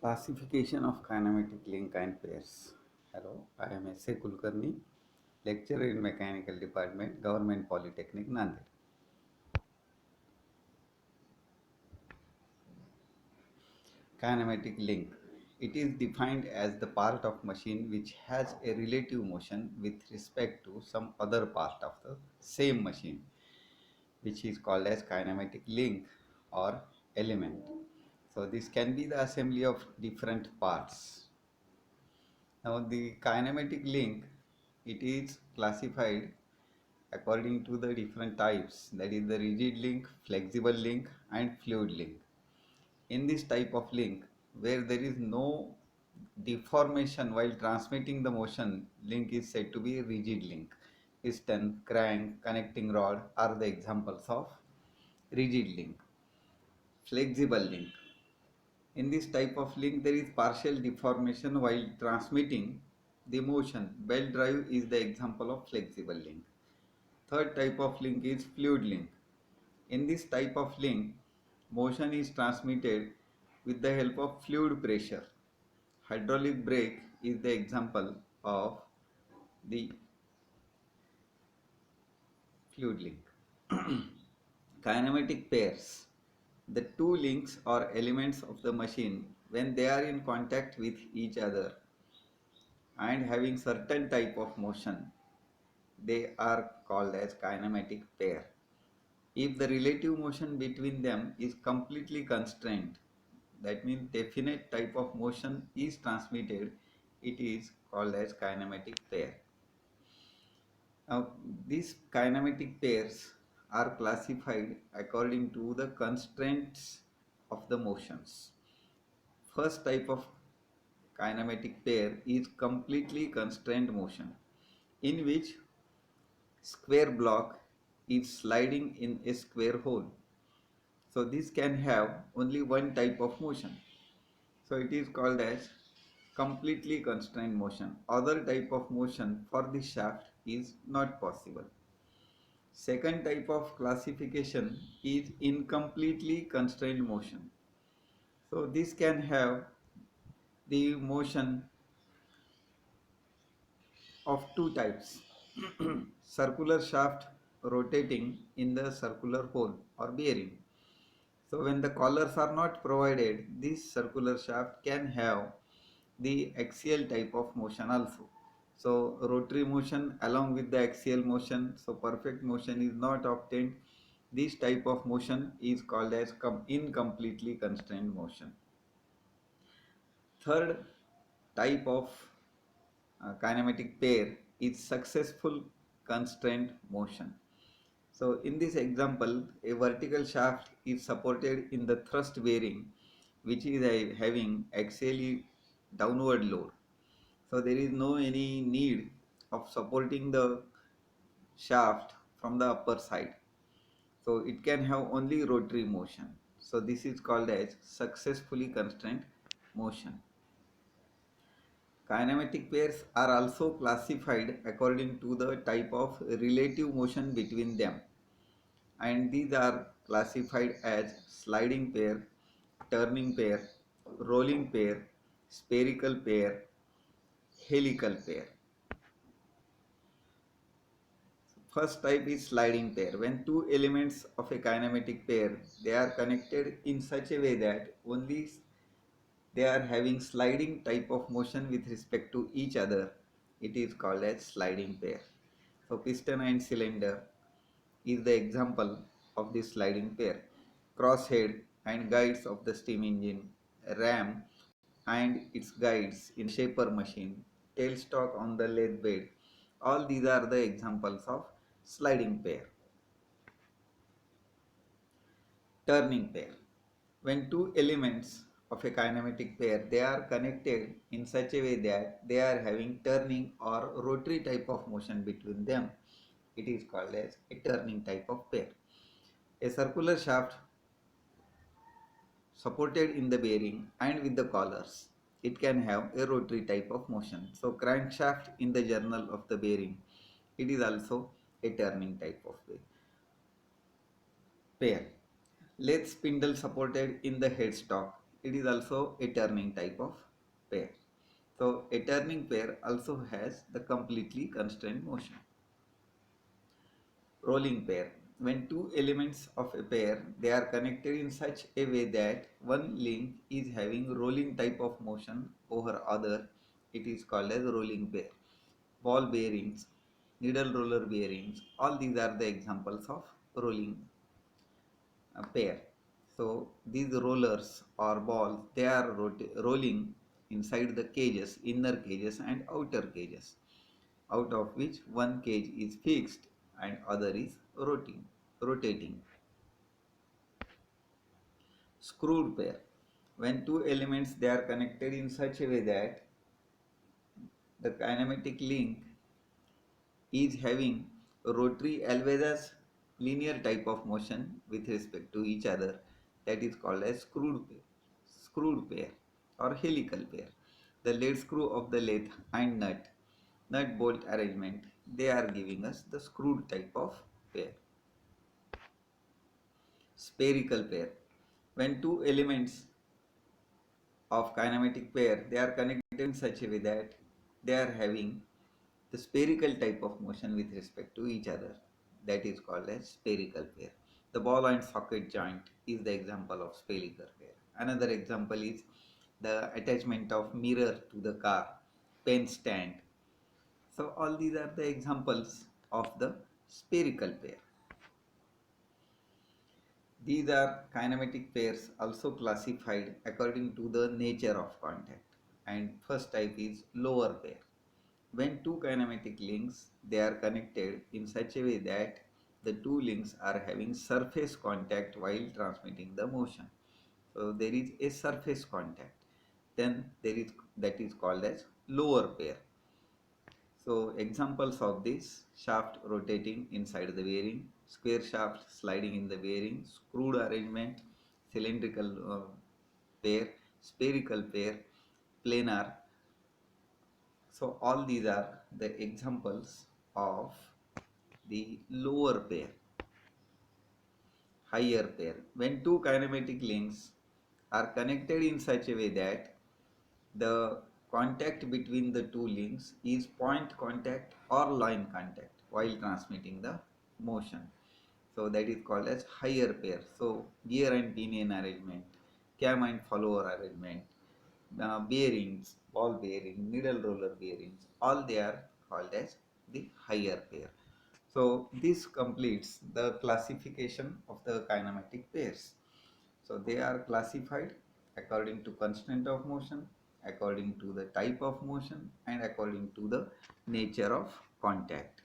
Classification of kinematic link and pairs. Hello, I am S.A. Kulkarni, lecturer in Mechanical Department, Government Polytechnic, Nanded. Kinematic link. It is defined as the part of machine which has a relative motion with respect to some other part of the same machine, which is called as kinematic link or element. So this can be the assembly of different parts. Now the kinematic link, it is classified according to the different types, that is the rigid link, flexible link and fluid link. In this type of link where there is no deformation while transmitting the motion, link is said to be a rigid link. Piston, crank, connecting rod are the examples of rigid link. Flexible link. In this type of link there is partial deformation while transmitting the motion. Belt drive is the example of flexible link. Third type of link is fluid link. In this type of link, motion is transmitted with the help of fluid pressure. Hydraulic brake is the example of the fluid link. Kinematic pairs. The two links or elements of the machine, when they are in contact with each other and having certain type of motion, they are called as kinematic pair. If the relative motion between them is completely constrained, that means definite type of motion is transmitted, it is called as kinematic pair. Now these kinematic pairs are classified according to the constraints of the motions. First type of kinematic pair is completely constrained motion, in which square block is sliding in a square hole. So this can have only one type of motion. So it is called as completely constrained motion. Other type of motion for the shaft is not possible. Second type of classification is incompletely constrained motion. So this can have the motion of two types. Circular shaft rotating in the circular hole or bearing. So when the collars are not provided, this circular shaft can have the axial type of motion also. So rotary motion along with the axial motion, so perfect motion is not obtained. This type of motion is called as incompletely constrained motion. Third type of kinematic pair is successful constrained motion. So in this example, a vertical shaft is supported in the thrust bearing, which is having axially downward load. So there is no any need of supporting the shaft from the upper side. So it can have only rotary motion. So this is called as successfully constrained motion. Kinematic pairs are also classified according to the type of relative motion between them, and these are classified as sliding pair, turning pair, rolling pair, spherical pair, helical pair. First type is sliding pair. When two elements of a kinematic pair, they are connected in such a way that only they are having sliding type of motion with respect to each other, it is called as sliding pair. So piston and cylinder is the example of this sliding pair. Crosshead and guides of the steam engine, ram and its guides in shaper machine, tailstock on the lathe bed, all these are the examples of sliding pair. Turning pair. When two elements of a kinematic pair, they are connected in such a way that they are having turning or rotary type of motion between them, it is called as a turning type of pair. A circular shaft supported in the bearing and with the collars, it can have a rotary type of motion. So crankshaft in the journal of the bearing, it is also a turning type of pair. Lathe spindle supported in the headstock, it is also a turning type of pair. So a turning pair also has the completely constrained motion. Rolling pair. When two elements of a pair, they are connected in such a way that one link is having rolling type of motion over other, it is called as rolling pair. Ball bearings, needle roller bearings, all these are the examples of rolling pair. So these rollers or balls, they are rolling inside the cages, inner cages and outer cages, out of which one cage is fixed and other is rotating. Screwed pair. When two elements they are connected in such a way that the kinematic link is having rotary as well as linear type of motion with respect to each other, that is called as screwed pair or helical pair. The lead screw of the lathe and nut bolt arrangement, they are giving us the screwed type of pair. Spherical pair. When two elements of kinematic pair they are connected in such a way that they are having the spherical type of motion with respect to each other, that is called as spherical pair. The ball and socket joint is the example of spherical pair. Another example is the attachment of mirror to the car, pen stand. So all these are the examples of the spherical pair. These are kinematic pairs also classified according to the nature of contact. And first type is lower pair. When two kinematic links they are connected in such a way that the two links are having surface contact while transmitting the motion. So there is a surface contact. Then there is that is called as lower pair. So examples of this: shaft rotating inside the bearing, square shaft sliding in the bearing, screwed arrangement, cylindrical pair, spherical pair, planar. So all these are the examples of the lower pair. Higher pair. When two kinematic links are connected in such a way that the contact between the two links is point contact or line contact while transmitting the motion. So that is called as higher pair. So gear and pinion arrangement, cam and follower arrangement, bearings, ball bearing, needle roller bearings, all they are called as the higher pair. So this completes the classification of the kinematic pairs. So they are classified according to constant of motion, according to the type of motion and according to the nature of contact.